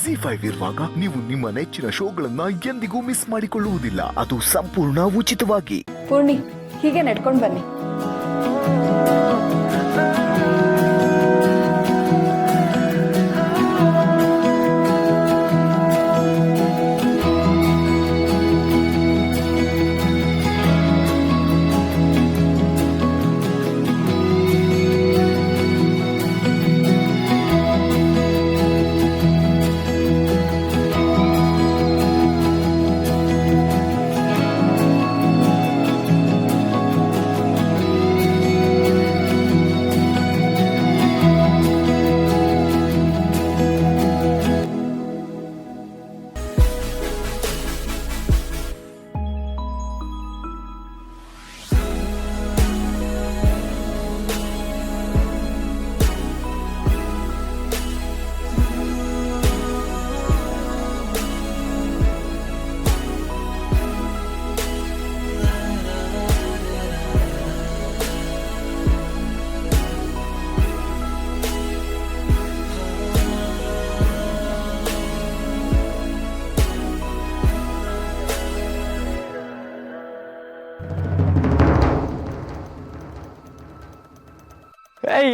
ZEE5 ಇರುವಾಗ ನೀವು ನಿಮ್ಮ ನೆಚ್ಚಿನ ಶೋಗಳನ್ನ ಎಂದಿಗೂ ಮಿಸ್ ಮಾಡಿಕೊಳ್ಳುವುದಿಲ್ಲ. ಅದು ಸಂಪೂರ್ಣ ಉಚಿತವಾಗಿ. ಪೂರ್ಣಿ, ಹೀಗೆ ನಡ್ಕೊಂಡು ಬನ್ನಿ.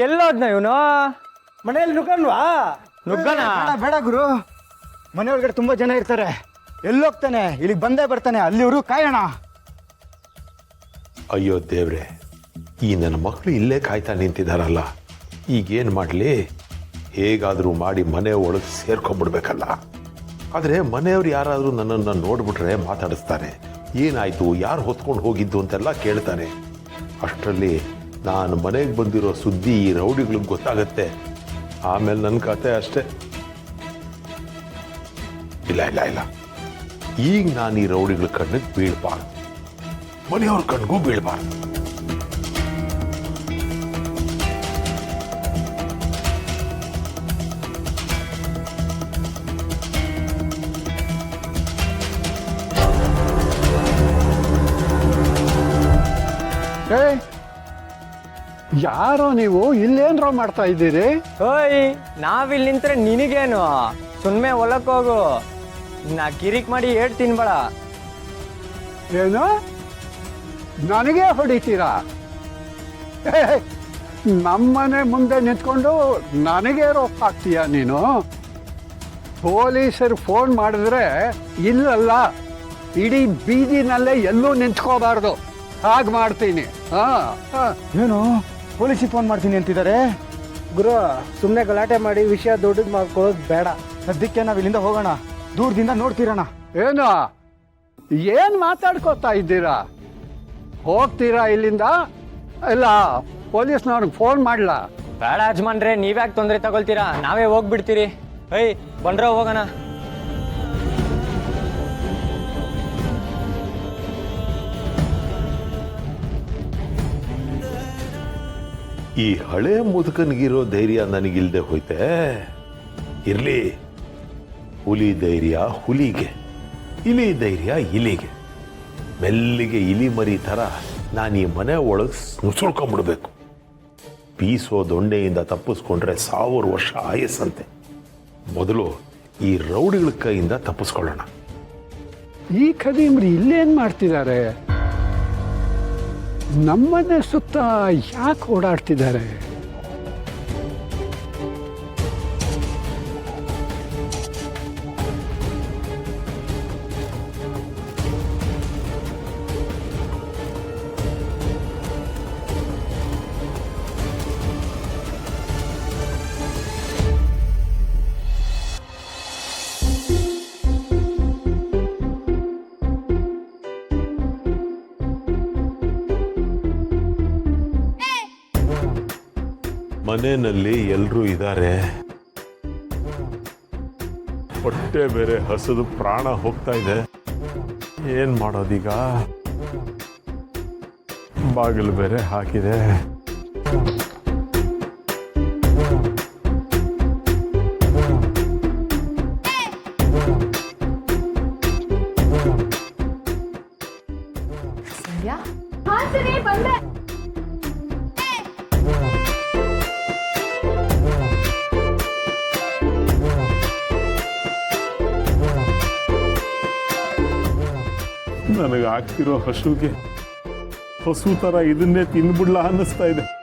ಎಲ್ಲೋದ್ನ ಇವನು? ಮನೆಯಲ್ಲಿ ನುಗ್ಗಲ್ವಾ? ನುಗ್ಗನ? ಬೇಡ ಗುರು, ಮನೆ ಒಳಗಡೆ ತುಂಬಾ ಜನ ಇರ್ತಾರೆ. ಎಲ್ಲೋಗ್ತಾನೆ? ಇಲ್ಲಿಗೆ ಬಂದೇ ಬರ್ತಾನೆ. ಅಲ್ಲಿವರು ಕಾಯೋಣ. ಅಯ್ಯೋ ದೇವ್ರೆ, ಈ ನನ್ನ ಮಕ್ಕಳು ಇಲ್ಲೇ ಕಾಯ್ತಾ ನಿಂತಿದ್ದಾರಲ್ಲ, ಈಗೇನು ಮಾಡಲಿ? ಹೇಗಾದರೂ ಮಾಡಿ ಮನೆ ಒಳಗೆ ಸೇರ್ಕೊಂಡ್ಬಿಡ್ಬೇಕಲ್ಲ. ಆದರೆ ಮನೆಯವ್ರು ಯಾರಾದರೂ ನನ್ನನ್ನು ನೋಡ್ಬಿಟ್ರೆ ಮಾತಾಡಿಸ್ತಾರೆ. ಏನಾಯಿತು, ಯಾರು ಹೊತ್ಕೊಂಡು ಹೋಗಿದ್ದು ಅಂತೆಲ್ಲ ಕೇಳ್ತಾರೆ. ಅಷ್ಟರಲ್ಲಿ ನಾನು ಮನೆಗೆ ಬಂದಿರೋ ಸುದ್ದಿ ಈ ರೌಡಿಗಳಿಗೆ ಗೊತ್ತಾಗತ್ತೆ. ಆಮೇಲೆ ನನ್ನ ಕತೆ ಅಷ್ಟೇ. ಇಲ್ಲ, ಈಗ ನಾನು ಈ ರೌಡಿಗಳ ಕಣ್ಣಿಗೆ ಬೀಳ್ಬಾರ್ದು, ಮನೆಯವ್ರ ಕಣ್ಗೂ ಬೀಳ್ಬಾರ್ದು. ಯಾರೋ ನೀವು ಇಲ್ಲೇನ್ರೋ ಮಾಡ್ತಾ ಇದ್ದೀರಿ? ಓಯ್, ನಾವಿಲ್ಲಿ ನಿಂತ್ರೆ ನಿನಗೇನು? ಸುಮ್ಮನೆ ಹೊಲಕ್ಕೆ ಹೋಗು. ನಾ ಕಿರಿಕ್ ಮಾಡಿ ಹೇಳ್ತೀನಿ ಬೇಡ. ಏನು, ನನಗೆ ಹೊಡಿತೀರಾ? ನಮ್ಮನೆ ಮುಂದೆ ನಿಂತ್ಕೊಂಡು ನನಗೆ ರೋಪ್ ಹಾಕ್ತೀಯ ನೀನು? ಪೊಲೀಸರು ಫೋನ್ ಮಾಡಿದ್ರೆ ಇಲ್ಲಲ್ಲ, ಇಡೀ ಬೀದಿನಲ್ಲೇ ಎಲ್ಲೂ ನಿಂತ್ಕೋಬಾರ್ದು. ಹಾಗೆ ಮಾಡ್ತೀನಿ. ಏನು ಪೊಲೀಸಿಗೆ ಫೋನ್ ಮಾಡ್ತೀನಿ ಅಂತಿದ್ದಾರೆ? ಗುರು, ಸುಮ್ಮನೆ ಗಲಾಟೆ ಮಾಡಿ ವಿಷಯ ದೊಡ್ಡದು ಮಾಡ್ಕೊಳ್ಳೋದು ಬೇಡ. ಸದ್ಯಕ್ಕೆ ನಾವು ಇಲ್ಲಿಂದ ಹೋಗೋಣ, ದೂರದಿಂದ ನೋಡ್ತಿರೋಣ. ಏನು ಏನ್ ಮಾತಾಡ್ಕೋತಾ ಇದ್ದೀರಾ? ಹೋಗ್ತೀರಾ ಇಲ್ಲಿಂದ? ಇಲ್ಲ ಪೊಲೀಸ್ನವ್ರಿಗೆ ಫೋನ್ ಮಾಡ್ಲಾ? ಬೇಡ ಯಜಮಾನ್ರೆ, ನೀವ್ಯಾಕೆ ತೊಂದರೆ ತಗೊಳ್ತೀರಾ? ನಾವೇ ಹೋಗ್ಬಿಡ್ತೀರಿ. ಏಯ್ ಬಂದ್ರ ಹೋಗೋಣ. ಈ ಹಳೆ ಮುದುಕನಿಗಿರೋ ಧೈರ್ಯ ನನಗಿಲ್ದೆ ಹೋಯ್ತೆ. ಇರ್ಲಿ, ಹುಲಿ ಧೈರ್ಯ ಹುಲಿಗೆ, ಇಲಿ ಧೈರ್ಯ ಇಲಿಗೆ. ಮೆಲ್ಲಿಗೆ ಇಲಿ ಮರಿ ಥರ ನಾನು ಈ ಮನೆ ಒಳಗೆ ನುಸುಳ್ಕೊಂಡ್ಬಿಡ್ಬೇಕು. ಬೀಸೋ ದೊಣ್ಣೆಯಿಂದ ತಪ್ಪಿಸ್ಕೊಂಡ್ರೆ 1000 ವರ್ಷ ಆಯಸ್ಸಂತೆ. ಮೊದಲು ಈ ರೌಡಿಗಳ ಕೈಯಿಂದ ತಪ್ಪಿಸ್ಕೊಳ್ಳೋಣ. ಈ ಖದೀಮ್ರಿ ಇಲ್ಲೇನ್ ಮಾಡ್ತಿದ್ದಾರೆ? ನಮ್ಮನೆ ಸುತ್ತ ಯಾಕೆ ಓಡಾಡ್ತಿದ್ದಾರೆ? ಮನೆಯಲ್ಲಿ ಎಲ್ಲರೂ ಇದ್ದಾರೆ. ಹೊಟ್ಟೆ ಬೇರೆ ಹಸಿದು ಪ್ರಾಣ ಹೋಗ್ತಾ ಇದೆ. ಏನ್ ಮಾಡೋದೀಗ? ಬಾಗಿಲು ಬೇರೆ ಹಾಕಿದೆ. ಬಂದೆ. ನನಗೆ ಆಗ್ತಿರೋ ಹಸುಗೆ ಹಸು ಥರ ಇದನ್ನೇ ತಿಂದ್ಬಿಡ್ಲ ಅನ್ನಿಸ್ತಾ ಇದೆ.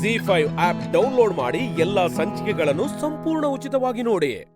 ZEE5 ಆಪ್ ಡೌನ್ಲೋಡ್ ಮಾಡಿ ಎಲ್ಲಾ ಸಂಚಿಕೆಗಳನ್ನು ಸಂಪೂರ್ಣ ಉಚಿತವಾಗಿ ನೋಡಿ.